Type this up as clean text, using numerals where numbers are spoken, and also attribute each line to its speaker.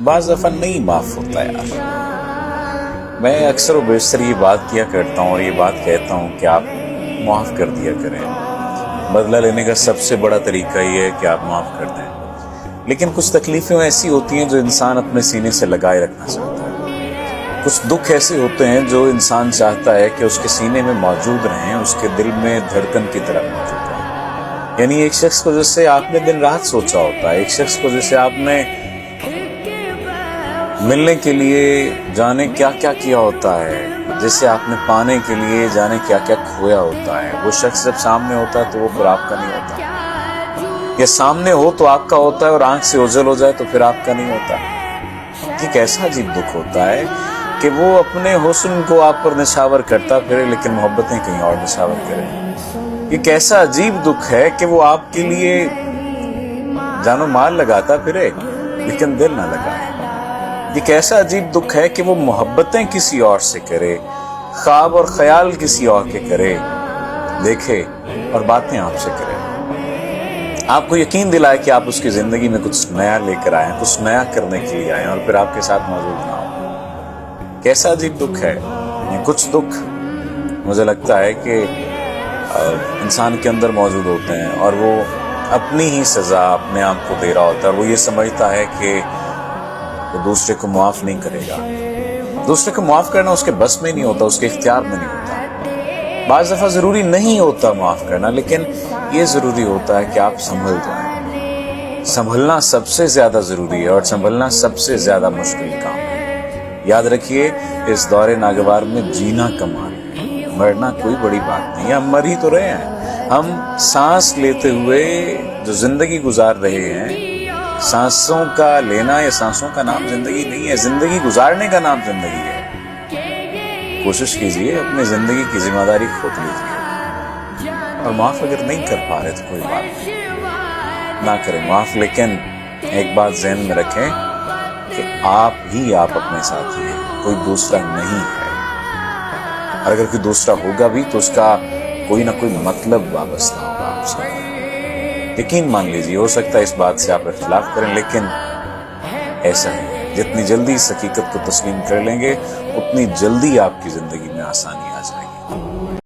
Speaker 1: بعض دفعہ نہیں معاف ہوتا یار۔ میں اکثر و بیشتر یہ بات کیا کرتا ہوں اور یہ بات کہتا ہوں کہ آپ معاف کر دیا کریں۔ بدلہ لینے کا سب سے بڑا طریقہ یہ ہے کہ آپ معاف کر دیں، لیکن کچھ تکلیفیں ایسی ہوتی ہیں جو انسان اپنے سینے سے لگائے رکھنا چاہتا ہے۔ کچھ دکھ ایسے ہوتے ہیں جو انسان چاہتا ہے کہ اس کے سینے میں موجود رہیں، اس کے دل میں دھڑکن کی طرح موجود رہیں۔ یعنی ایک شخص کو جس سے آپ نے دن رات سوچا ہوتا ہے، ایک شخص کو جسے آپ نے ملنے کے لیے جانے کیا کیا کیا ہوتا ہے، جسے آپ نے پانے کے لیے جانے کیا کیا کھویا ہوتا ہے، وہ شخص جب سامنے ہوتا ہے تو وہ پھر آپ کا نہیں ہوتا، یا سامنے ہو تو آپ کا ہوتا ہے اور آنکھ سے اوجھل ہو جائے تو پھر آپ کا نہیں ہوتا۔ یہ کیسا عجیب دکھ ہوتا ہے کہ وہ اپنے حسن کو آپ پر نشاور کرتا پھرے لیکن محبتیں کہیں اور نشاور کرے۔ یہ کیسا عجیب دکھ ہے کہ وہ آپ کے لیے جان و مال لگاتا پھرے لیکن دل نہ لگائے۔ یہ کیسا عجیب دکھ ہے کہ وہ محبتیں کسی اور سے کرے، خواب اور خیال کسی اور کے کرے، دیکھے اور باتیں آپ سے کرے، آپ کو یقین دلائے کہ آپ اس کی زندگی میں کچھ نیا لے کر آئیں، کچھ نیا کرنے کے لیے آئیں، اور پھر آپ کے ساتھ موجود نہ ہو۔ کیسا عجیب دکھ ہے۔ کچھ دکھ مجھے لگتا ہے کہ انسان کے اندر موجود ہوتے ہیں اور وہ اپنی ہی سزا اپنے آپ کو دے رہا ہوتا ہے، اور وہ یہ سمجھتا ہے کہ وہ دوسرے کو معاف نہیں کرے گا۔ دوسرے کو معاف کرنا اس کے بس میں نہیں ہوتا، اس کے اختیار میں نہیں ہوتا۔ بعض دفعہ ضروری نہیں ہوتا معاف کرنا، لیکن یہ ضروری ہوتا ہے کہ آپ سنبھل جائیں۔ سنبھلنا سب سے زیادہ ضروری ہے اور سنبھلنا سب سے زیادہ مشکل کام ہے۔ یاد رکھیے، اس دور ناگوار میں جینا کمال ہے، مرنا کوئی بڑی بات نہیں ہے۔ ہم مر ہی تو رہے ہیں، ہم سانس لیتے ہوئے جو زندگی گزار رہے ہیں۔ سانسوں کا لینا یا سانسوں کا نام زندگی نہیں ہے، زندگی گزارنے کا نام زندگی ہے۔ کوشش کیجئے اپنی زندگی کی ذمہ داری خود لیجئے، اور معاف اگر نہیں کر پا رہے تو کوئی بات نہیں، نہ کریں معاف، لیکن ایک بات ذہن میں رکھیں کہ آپ ہی آپ اپنے ساتھ ہیں، کوئی دوسرا نہیں ہے، اور اگر کوئی دوسرا ہوگا بھی تو اس کا کوئی نہ کوئی مطلب وابستہ ہوگا آپ سے۔ یقین مان لیجیے، ہو سکتا ہے اس بات سے آپ اختلاف کریں، لیکن ایسا ہے، جتنی جلدی اس حقیقت کو تسلیم کر لیں گے اتنی جلدی آپ کی زندگی میں آسانی